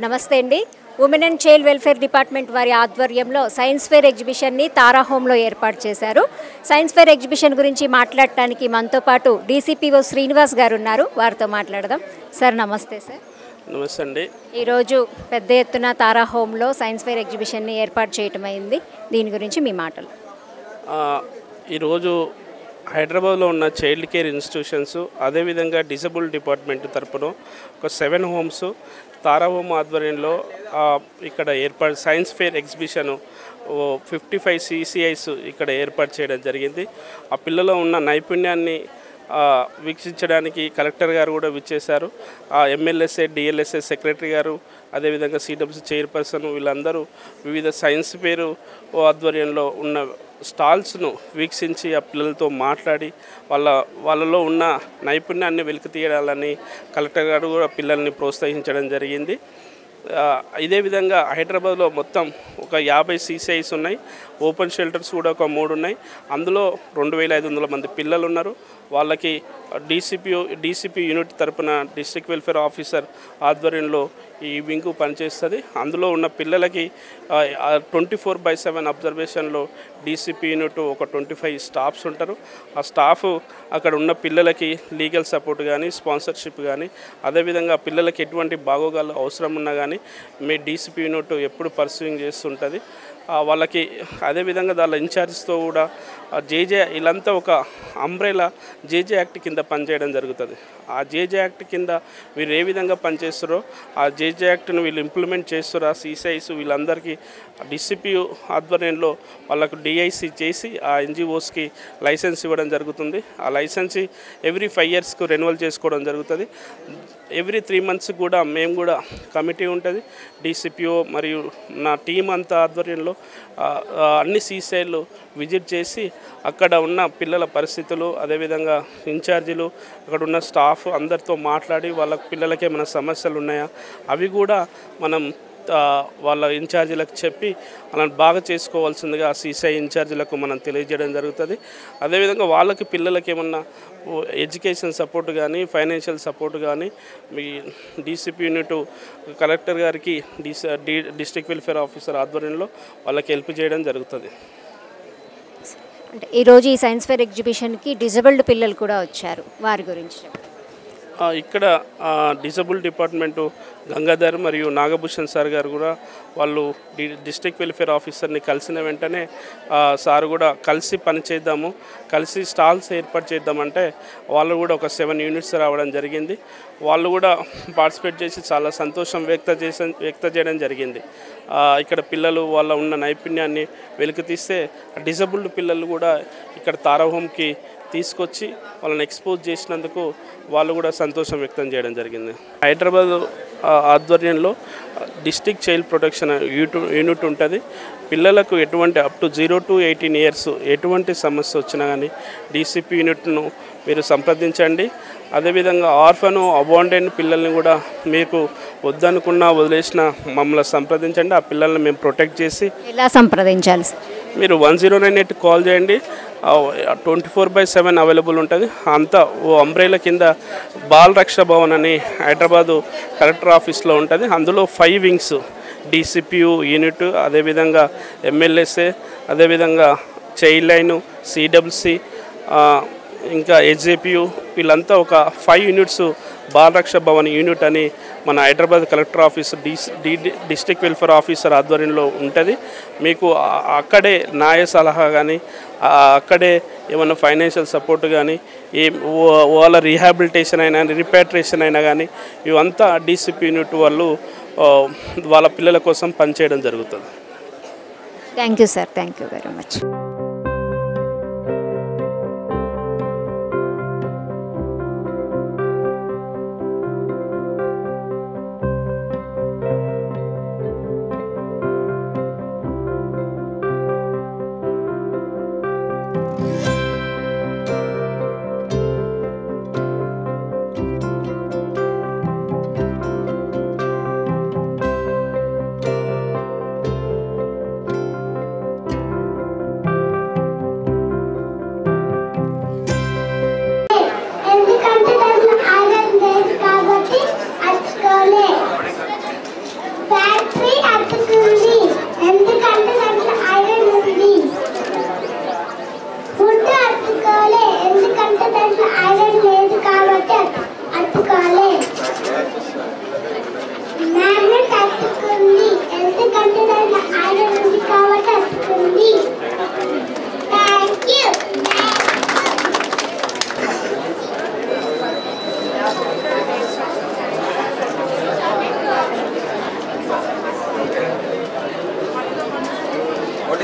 నమస్తే అండి. Women and child welfare department వారి ఆధ్వర్యంలో సైన్స్ ఫేర్ ఎగ్జిబిషన్ని తారా హోమ్లో ఏర్పాటు చేశారు. సైన్స్ ఫేర్ ఎగ్జిబిషన్ గురించి మాట్లాడటానికి మనతో పాటు డీసీపీఓ శ్రీనివాస్ గారు ఉన్నారు. వారితో మాట్లాడదాం. సార్ నమస్తే. సార్ నమస్తే అండి. ఈరోజు పెద్ద ఎత్తున తారా హోమ్లో సైన్స్ ఫేర్ ఎగ్జిబిషన్ని ఏర్పాటు చేయటం అయింది. దీని గురించి మీ మాటలు. ఈరోజు హైదరాబాద్లో ఉన్న చైల్డ్ కేర్ ఇన్స్టిట్యూషన్స్ అదేవిధంగా డిజబుల్ డిపార్ట్మెంట్ తరపున ఒక 7 హోమ్స్ తారా హోమ్ ఆధ్వర్యంలో ఇక్కడ ఏర్పాటు సైన్స్ ఫేర్ ఎగ్జిబిషన్ 55 CCIs ఇక్కడ ఏర్పాటు చేయడం జరిగింది. ఆ పిల్లలో ఉన్న నైపుణ్యాన్ని వీక్షించడానికి కలెక్టర్ గారు కూడా విచ్చేశారు. MLSA DLSA సెక్రటరీ గారు అదేవిధంగా CWC చైర్పర్సన్ వీళ్ళందరూ వివిధ సైన్స్ ఫేర్ ఆధ్వర్యంలో ఉన్న స్టాల్స్ను వీక్షించి ఆ పిల్లలతో మాట్లాడి వాళ్ళలో ఉన్న నైపుణ్యాన్ని వెలికి తీయాలని కలెక్టర్ గారు కూడా పిల్లల్ని ప్రోత్సహించడం జరిగింది. ఇదే విధంగా హైదరాబాద్లో మొత్తం ఒక 50 CCIs ఉన్నాయి. ఓపెన్ షెల్టర్స్ కూడా ఒక 3 ఉన్నాయి. అందులో 2500 మంది పిల్లలు ఉన్నారు. వాళ్ళకి డీసీపీ యూనిట్ తరపున డిస్ట్రిక్ట్ వెల్ఫేర్ ఆఫీసర్ ఆధ్వర్యంలో ఈ వింగ్ పనిచేస్తుంది. అందులో ఉన్న పిల్లలకి 24/7 అబ్జర్వేషన్లో డీసీపీ యూనిట్ ఒక 25 స్టాఫ్స్ ఉంటారు. ఆ స్టాఫ్ అక్కడ ఉన్న పిల్లలకి లీగల్ సపోర్ట్ కానీ స్పాన్సర్షిప్ కానీ అదేవిధంగా పిల్లలకి ఎటువంటి బాగోగాలు అవసరం ఉన్నా కానీ మీ డీసీపీ యూనిట్ ఎప్పుడు పర్సూయింగ్ చేస్తుంటుంది. వాళ్ళకి అదేవిధంగా దాని ఇన్ఛార్జ్తో కూడా జేజే వీళ్ళంతా ఒక అంబ్రెలా జేజే యాక్ట్ కింద పనిచేయడం జరుగుతుంది. ఆ జేజే యాక్ట్ కింద వీరు ఏ విధంగా పనిచేస్తారో ఆ జేజే యాక్ట్ను వీళ్ళు ఇంప్లిమెంట్ చేస్తారో ఆ CCIs వీళ్ళందరికీ DCP ఆధ్వర్యంలో వాళ్ళకు DIC చేసి ఆ NGOస్కి లైసెన్స్ ఇవ్వడం జరుగుతుంది. ఆ లైసెన్స్ ఎవ్రీ 5 yearsకు రెన్యువల్ చేసుకోవడం జరుగుతుంది. ఎవ్రీ 3 months కూడా మేము కూడా కమిటీ ఉంటుంది. DCPO మరియు నా టీం అంతా ఆధ్వర్యంలో అన్ని CCIలు విజిట్ చేసి అక్కడ ఉన్న పిల్లల పరిస్థితులు అదేవిధంగా ఇన్ఛార్జీలు అక్కడ ఉన్న స్టాఫ్ అందరితో మాట్లాడి వాళ్ళ పిల్లలకి ఏమైనా సమస్యలు ఉన్నాయా అవి కూడా మనం వాళ్ళ ఇన్ఛార్జీలకు చెప్పి అలా బాగా చేసుకోవాల్సిందిగా CCI ఇన్ఛార్జీలకు మనం తెలియజేయడం జరుగుతుంది. అదేవిధంగా వాళ్ళకి పిల్లలకి ఏమన్నా ఎడ్యుకేషన్ సపోర్ట్ కానీ ఫైనాన్షియల్ సపోర్ట్ కానీ మీ DCP యూనిట్ కలెక్టర్ గారికి డిస్ట్రిక్ట్ వెల్ఫేర్ ఆఫీసర్ ఆధ్వర్యంలో వాళ్ళకి హెల్ప్ చేయడం జరుగుతుంది. అంటే ఈరోజు ఈ సైన్స్ ఫేర్ ఎగ్జిబిషన్కి డిజబుల్డ్ పిల్లలు కూడా వచ్చారు. వారి గురించి ఇక్కడ డిజబుల్ డిపార్ట్మెంటు గంగాధర్ మరియు నాగభూషణ్ సార్ గారు కూడా వాళ్ళు డిస్ట్రిక్ట్ వెల్ఫేర్ ఆఫీసర్ని కలిసిన వెంటనే సార్ కూడా కలిసి పని చేద్దాము కలిసి స్టాల్స్ ఏర్పాటు చేద్దామంటే వాళ్ళు కూడా ఒక 7 units రావడం జరిగింది. వాళ్ళు కూడా పార్టిసిపేట్ చేసి చాలా సంతోషం వ్యక్త చేయడం జరిగింది. ఇక్కడ పిల్లలు వాళ్ళ ఉన్న నైపుణ్యాన్ని వెలికితీస్తే డిజబుల్డ్ పిల్లలు కూడా ఇక్కడ తారా హోమ్కి తీసుకొచ్చి వాళ్ళని ఎక్స్పోజ్ చేసినందుకు వాళ్ళు కూడా సంతోషం వ్యక్తం చేయడం జరిగింది. హైదరాబాద్ ఆధ్వర్యంలో డిస్ట్రిక్ట్ చైల్డ్ ప్రొటెక్షన్ యూనిట్ ఉంటుంది. పిల్లలకు ఎటువంటి అప్ టు 0 to 18 years ఎటువంటి సమస్య వచ్చినా కానీ DCP యూనిట్ను మీరు సంప్రదించండి. అదేవిధంగా ఆర్ఫను అబాండెంట్ పిల్లల్ని కూడా మీకు వద్దనుకున్నా వదిలేసిన మమ్మల్ని సంప్రదించండి. ఆ పిల్లల్ని మేము ప్రొటెక్ట్ చేసి ఎలా సంప్రదించాలి? మీరు 1098 కాల్ చేయండి. 24/7 అవైలబుల్ ఉంటుంది. అంతా ఓ అంబ్రెలా కింద బాల్ రక్ష భవన్ అని హైదరాబాదు కలెక్టర్ ఆఫీస్లో ఉంటుంది. అందులో 5 wings DCPU యూనిట్ అదేవిధంగా MLSA అదేవిధంగా చైల్డ్ లైన్ CWC ఇంకా HJPU వీళ్ళంతా ఒక 5 units బాలరక్ష భవన్ యూనిట్ అని మన Hyderabad collector office district welfare officer ఆధ్వర్యంలో ఉంటుంది. మీకు అక్కడే న్యాయ సలహా కానీ అక్కడే ఏమన్నా ఫైనాన్షియల్ సపోర్ట్ కానీ వాళ్ళ రీహాబిలిటేషన్ అయినా రిపాట్రియేషన్ అయినా కానీ ఇవంతా DCP యూనిట్ వాళ్ళు వాళ్ళ పిల్లల కోసం పనిచేయడం జరుగుతుంది. Thank you sir. Thank you very much.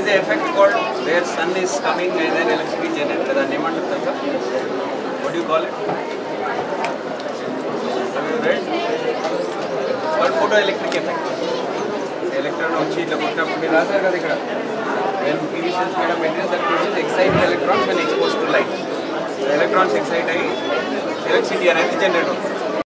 is an effect called where sun is coming and then electricity generated. That name under what do you call it? Have you read? It's called photoelectric effect. Electron వచ్చి ఇట్లా కొట్టినప్పుడు మీరు రాశారు కదా ఇక్కడ when PV cells made of material that produces excited electrons when exposed to light. The electrons excite అయ్యి electricity అనేది generate అవుతుంది.